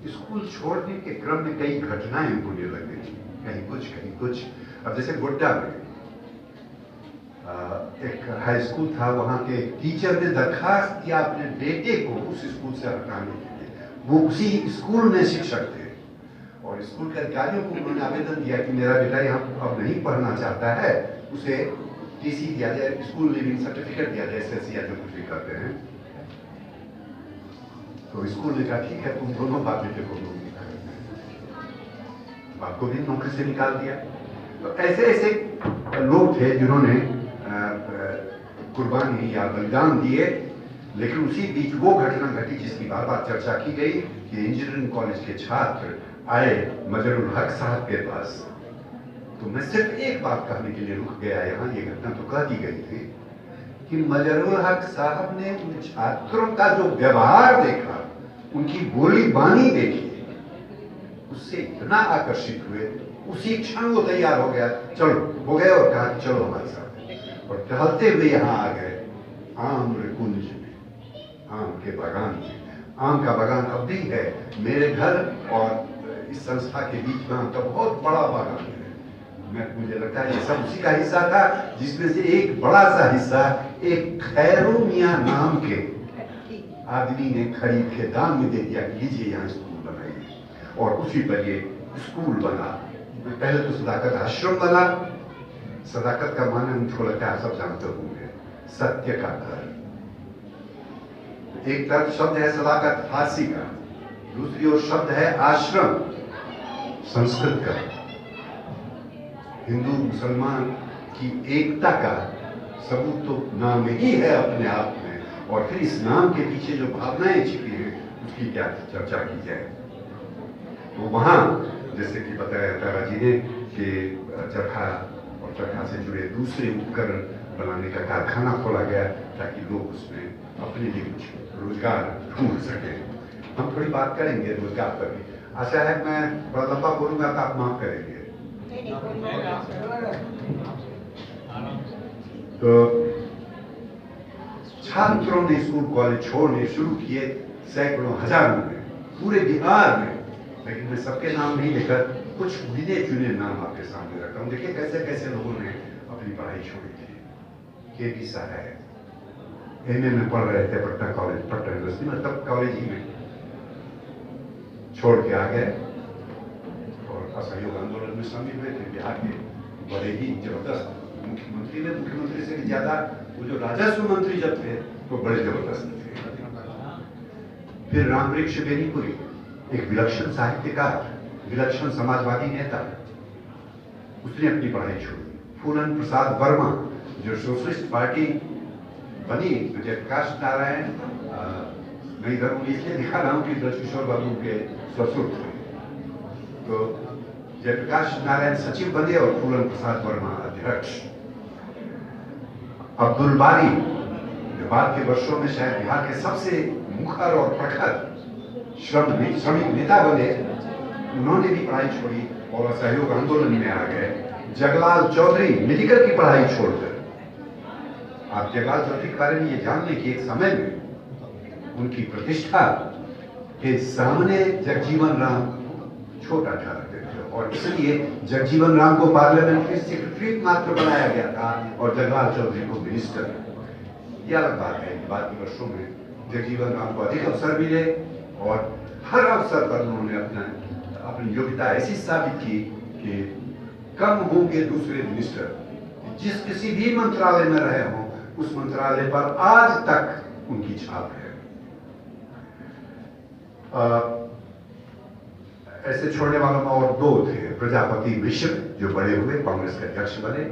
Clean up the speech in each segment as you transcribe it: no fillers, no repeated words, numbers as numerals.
School छोड़ने के क्रम में कई घटनाएं होने लग गई, कहीं कुछ। अब जैसे गोड्डा में एक हाई स्कूल था, वहाँ के टीचर ने दरखास्त किया अपने बेटे को उस स्कूल से हटाने के लिए। वो उसी स्कूल में शिक्षक थे और स्कूल के अधिकारियों को उन्होंने आवेदन दिया कि मेरा बेटा यहाँ अब नहीं पढ़ना चाहता है, उसे टीसी दिया जाए, स्कूल लिविंग सर्टिफिकेट दिया जाए, एसएससी या जो कुछ भी करते हैं। तो स्कूल ने कहा ठीक है, तुम दोनों बाप बेटे को बाप को भी नौकरी से निकाल दिया। तो ऐसे ऐसे लोग थे जिन्होंने कुर्बानी या बलिदान दिए। लेकिन उसी बीच वो घटना घटी जिसकी बार बार चर्चा की गई कि इंजीनियरिंग कॉलेज के छात्र आए मजरुल हक साहब के पास। तो मैं सिर्फ एक बात कहने के लिए रुक गया यहाँ, ये घटना तो कह दी गई थी कि मजरुल हक साहब ने उन छात्रों का जो व्यवहार देखा, उनकी बोली बानी देखी, उससे इतना आकर्षित हुए, उसी क्षण वो तैयार हो गया, चलो हो गए, और कहा चलो हमारे साथ। और टहलते हुए यहाँ आ गए आम्रकुंज में, आम के बागान में। आम का बागान अब भी है मेरे घर और इस संस्था के बीच में, आम का बहुत बड़ा बागान है। मुझे लगता है ये सब उसी का हिस्सा था, जिसमें से एक बड़ा सा हिस्सा एक खैरू मियाँ नाम के आदमी ने खरीद के दान में दे दिया कि लीजिए यहाँ स्कूल बनाइए। और उसी पर ये स्कूल बना। पहले तो सदाकत आश्रम बना। सदाकत का माने मुझको लगता है सब जानते होंगे, सत्य का घर। एक तरफ शब्द है सदाकत फारसी का, दूसरी ओर शब्द है आश्रम संस्कृत का। हिंदू मुसलमान की एकता का सबूत तो नाम ही है अपने आप में, और फिर इस नाम के पीछे जो भावनाएं छिपी हैं उसकी क्या चर्चा की जाए। तो वहां जैसे कि बताया तारा जी ने कि चरखा और चरखा से जुड़े दूसरे उपकरण बनाने का कारखाना खोला गया ताकि लोग उसमें अपने लिए कुछ रोजगार ढूंढ सके। हम थोड़ी बात करेंगे रोजगार पर भी। आशा है मैं बड़ा लंबा बोलूंगा तो आप माफ करेंगे। तो छात्रों ने स्कूल कॉलेज छोड़ने शुरू किए, सैकड़ों हजारों में पूरे बिहार में। लेकिन मैं सबके नाम नहीं लेकर कुछ गिने चुने नाम आपके सामने रखता हूँ। देखिए कैसे कैसे लोगों ने अपनी पढ़ाई छोड़ी थी। के साहब एमए में पढ़ रहे थे पटना कॉलेज, पटना यूनिवर्सिटी में, तब कॉलेज ही में छोड़ के आ गए और असहयोग आंदोलन में शामिल हुए थे। बिहार के बड़े ही जबरदस्त मुख्यमंत्री ने, मुख्यमंत्री से ज्यादा वो जो राजस्व मंत्री जब थे वो बड़े जबरदस्त थे। फिर रामवृक्ष बेनीपुरी, एक विलक्षण साहित्यकार, विलक्षण समाजवादी नेता, उसने अपनी पढ़ाई छोड़ी। फूलन प्रसाद वर्मा जो सोशलिस्ट पार्टी बनी, जयप्रकाश नारायण, मैं इधर इसलिए दिखा रहा हूँ कि ब्रजकिशोर बाबू के ससुर थे, तो जयप्रकाश नारायण सचिव बने और फूलन प्रसाद वर्मा अध्यक्ष। अब्दुल बारी जो बाद के वर्षों में शायद बिहार के सबसे मुखर और प्रखर श्रमिक नेता बने, उन्होंने भी पढ़ाई छोड़ी और असहयोग आंदोलन में आ गए। जगलाल चौधरी मेडिकल की पढ़ाई छोड़कर, आप जगलाल चौधरी के बारे में ये जान लें कि एक समय में उनकी प्रतिष्ठा के सामने जगजीवन राम छोटा ठहरते थे और इसलिए जगजीवन राम को पार्लियामेंट के सेक्रेटरी मात्र बनाया गया था और जगलाल चौधरी को मिनिस्टर। यह अलग बात है कि बाद के वर्षों में जगजीवन राम को अधिक अवसर मिले और हर अवसर पर उन्होंने अपनी योग्यता ऐसी साबित की कि कम होंगे दूसरे मिनिस्टर जिस किसी भी मंत्रालय में रहे हों, उस मंत्रालय पर आज तक उनकी छाप है। ऐसे छोड़ने वालों में और दो थे, प्रजापति मिश्र जो बड़े हुए कांग्रेस के अध्यक्ष बने,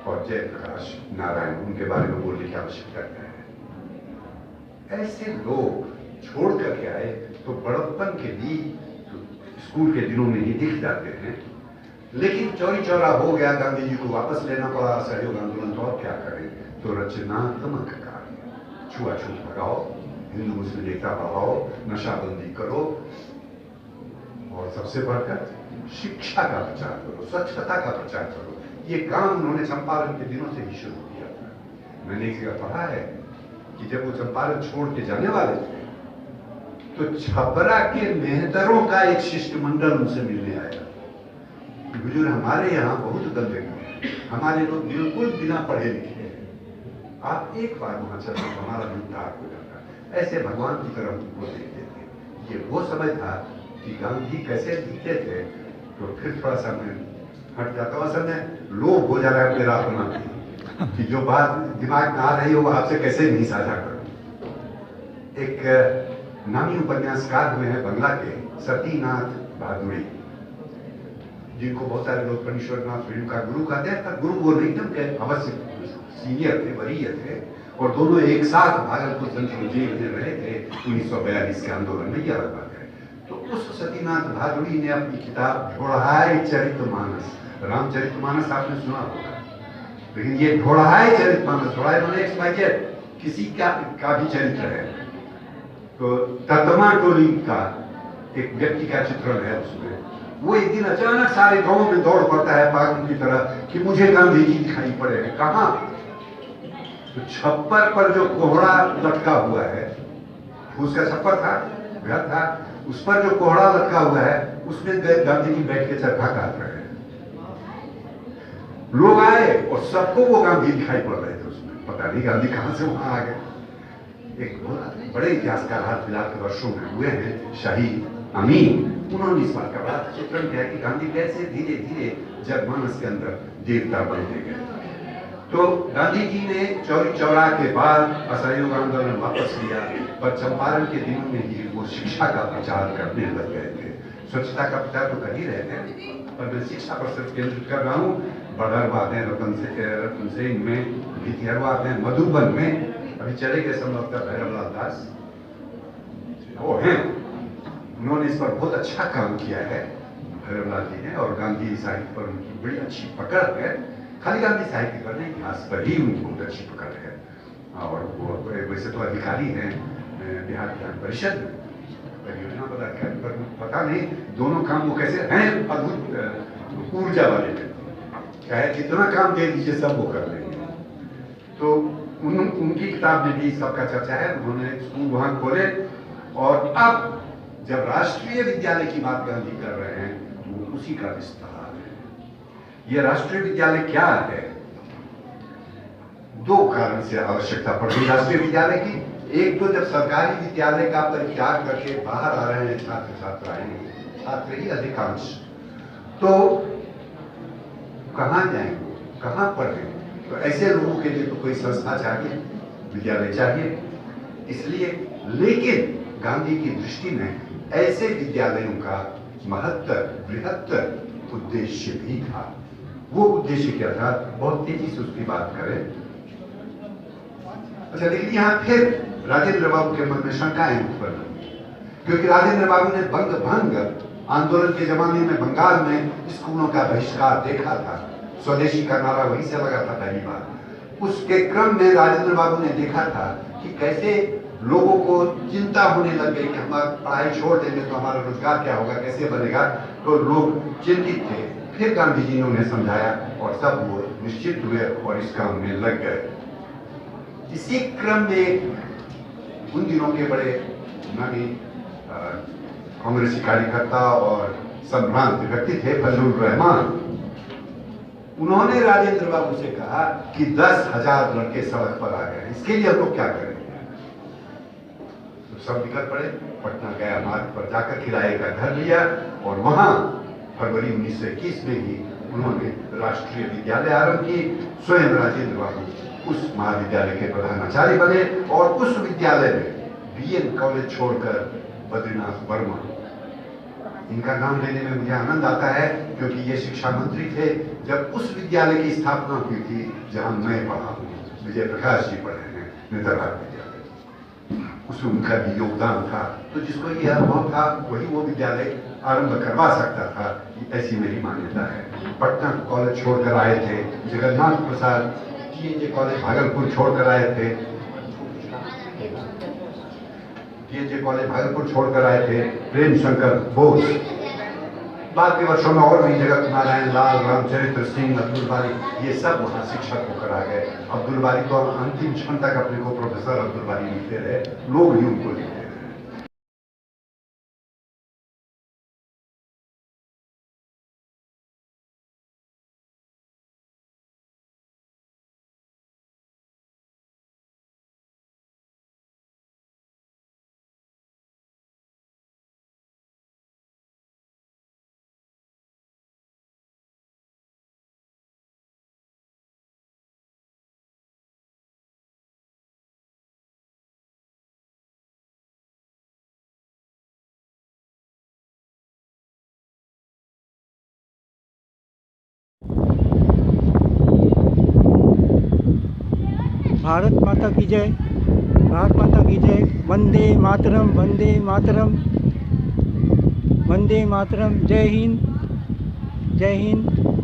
और जयप्रकाश नारायण, उनके बारे में बोलने की आवश्यकता है। ऐसे लोग छोड़ करके आए तो बड़प्पन के बीज तो स्कूल के दिनों में ही दिख जाते हैं, लेकिन चौरी चौरा हो गया, गांधी जी को वापस लेना पड़ा, असहयोग आंदोलन, तो और क्या करें। तो रचनात्मक कार्य, छुआछूत भगाओ, हिंदू मुस्लिम एकता बढ़ाओ, नशाबंदी करो और सबसे बढ़कर शिक्षा का प्रचार करो, स्वच्छता का प्रचार करो। ये काम उन्होंने चंपारण के दिनों से ही शुरू किया था। मैंने एक जगह पढ़ा है कि जब वो चंपारण छोड़ के जाने वाले थे तो छपरा के मेहतरों का एक शिष्टमंडल उनसे मिलने आया। हुजूर, हमारे यहाँ बहुत गंदगी है, हमारे लोग बिल्कुल बिना पढ़े लिखे हैं, आप एक बार वहां चलते तो हमारा दिल दाग हो जाता है। ऐसे भगवान की तरफ उनको देखते थे। ये वो समय था कि गांधी कैसे दिखते थे, तो फिर थोड़ा सा मैं हट जाता हूँ। असल में लोभ हो जा रहा है मेरा अपना कि जो बात दिमाग में आ रही हो वो आपसे कैसे नहीं साझा करूं। एक नामी उपन्यासकार हुए हैं बंगला के, सतीनाथ भादुड़ी, जिनको बहुत सारे लोग फणीश्वरनाथ फिल्म का गुरु कहते हैं, पर गुरु वो नहीं थे, उनके अवश्य सीनियर थे, वरीय थे, और दोनों एक साथ भागलपुर सेंट्रल जेल में रहे थे 1942 के आंदोलन में। यह बात है। तो उस सतीनाथ भादुड़ी ने अपनी किताब ढोढ़ाई चरितमानस, रामचरितमानस आपने सुना होगा, लेकिन ये ढोढ़ाई चरितमानस, ढोढ़ाई मैंने एक्सवाइजेड किसी का भी चरित्र है, तो ततमा टोली का एक व्यक्ति का चित्रण है उसमें। वो एक दिन अचानक सारे गांव में दौड़ पड़ता है पागल की तरह कि मुझे गांधी जी दिखाई पड़े हैं। कहां? तो छप्पर पर जो कोहड़ा लटका हुआ है, उसका छप्पर था, घर था, उस पर जो कोहड़ा लटका हुआ है उसमें गांधी जी बैठ के चरखा काट रहे हैं। लोग आए और सबको वो गांधी दिखाई पड़ रहे थे उसमें। पता नहीं गांधी कहां से वहां आ गए। एक बड़े इतिहासकार हाल फिलहाल के वर्षों में हुए हैं, शहीद अमीन, उन्होंने इस बात का बड़ा चित्रण किया कि गांधी कैसे धीरे धीरे जनमानस के अंदर देवता बनते गए। तो गांधी जी ने चौरी चौरा के बाद असहयोग आंदोलन वापस लिया, पर चंपारण के दिनों में ही वो शिक्षा का प्रचार करने लग गए थे। स्वच्छता का प्रचार तो कर ही रहे थे, पर मैं शिक्षा पर सिर्फ केंद्रित कर रहा हूँ। बड़हरवाद है रतन सेन में, भितिहरवाद है मधुबन में, अभी चले गए संभवतः भैरवलाल दास, वो हैं, उन्होंने इस पर बहुत अच्छा काम किया है भैरवलाल जी ने, और गांधी साहित्य पर उनकी बड़ी अच्छी पकड़ है। खाली गांधी साहित्य पर नहीं, इतिहास पर ही उनकी बहुत अच्छी पकड़ है। और वो वैसे तो अधिकारी हैं बिहार विधान परिषद में, परियोजना पदाधिकारी, पर पता नहीं दोनों काम वो कैसे हैं, अद्भुत ऊर्जा वाले हैं, चाहे जितना काम दे दीजिए सब वो कर लेंगे। तो उनकी किताब में भी सबका चर्चा है। उन्होंने स्कूल वहां खोले, और अब जब राष्ट्रीय विद्यालय की बात गांधी कर रहे हैं तो वो उसी का विस्तार है। यह राष्ट्रीय विद्यालय क्या है? दो कारण से आवश्यकता पड़ रही राष्ट्रीय विद्यालय की। एक तो जब सरकारी विद्यालय का परित्याग करके बाहर आ रहे हैं छात्र छात्राएं, छात्र ही अधिकांश, तो कहां जाएंगे, कहां पढ़ेंगे? तो ऐसे लोगों के लिए तो कोई संस्था चाहिए, विद्यालय चाहिए। इसलिए, लेकिन गांधी की दृष्टि में ऐसे विद्यालयों का महत्तर बृहत्तर उद्देश्य भी था। वो उद्देश्य क्या था? बहुत तेजी से उसकी बात करें। अच्छा, लेकिन यहां फिर राजेंद्र बाबू के मन में शंकाएं उत्पन्न हुई, क्योंकि राजेंद्र बाबू ने बंग भंग आंदोलन के जमाने में बंगाल में स्कूलों का बहिष्कार देखा था। स्वदेशी का नारा वहीं से लगा था पहली बार। उसके क्रम में राजेंद्र बाबू ने देखा था कि कैसे लोगों को चिंता होने लग गई कि हम पढ़ाई छोड़ देंगे तो हमारा रोजगार क्या होगा, कैसे बनेगा। तो लोग चिंतित थे। फिर गांधी जी ने उन्हें समझाया और सब वो निश्चित हुए और इस काम में लग गए। इसी क्रम में उन दिनों के बड़े नामी कांग्रेसी कार्यकर्ता और संभ्रांत व्यक्ति थे फजलुर रहमान। उन्होंने राजेंद्र बाबू से कहा कि 10,000 लड़के सड़क पर आ गए, इसके लिए हम लोग क्या करेंगे? तो सब निकल पड़े, पटना गया मार्ग पर जाकर किराए का घर लिया, और वहां फरवरी 1921 में ही उन्होंने राष्ट्रीय विद्यालय आरंभ की। स्वयं राजेंद्र बाबू उस महाविद्यालय के प्रधानाचार्य बने, और उस विद्यालय में बीएन कॉलेज छोड़कर बद्रीनाथ वर्मा, इनका नाम लेने में मुझे आनंद आता है क्योंकि ये शिक्षा मंत्री थे जब उस विद्यालय की स्थापना हुई थी जहां मैं पढ़ा हूँ। विजय प्रकाश जी पढ़े हैं नेतरहाट विद्यालय, उसमें उनका भी योगदान था। तो जिसको यह अनुभव था वही वो विद्यालय आरंभ करवा सकता था, ऐसी मेरी मान्यता है। पटना कॉलेज छोड़कर आए थे जगन्नाथ प्रसाद, टीएनजे कॉलेज भागलपुर छोड़कर आए थे, टीएनजे कॉलेज भागलपुर छोड़कर आए थे प्रेम शंकर बोस। बाद के वर्षों में और भी जगत नारायण लाल, रामचरित्र सिंह, अब्दुल बारी, ये सब वहाँ शिक्षक होकर आ गए। अब्दुल बारी तो अंतिम क्षण तक अपने को प्रोफेसर अब्दुल बारी लिखते रहे, लोग ही उनको लिखते भारत माता की जय, भारत माता की जय। वंदे मातरम, वंदे मातरम, वंदे मातरम। जय हिंद, जय हिंद।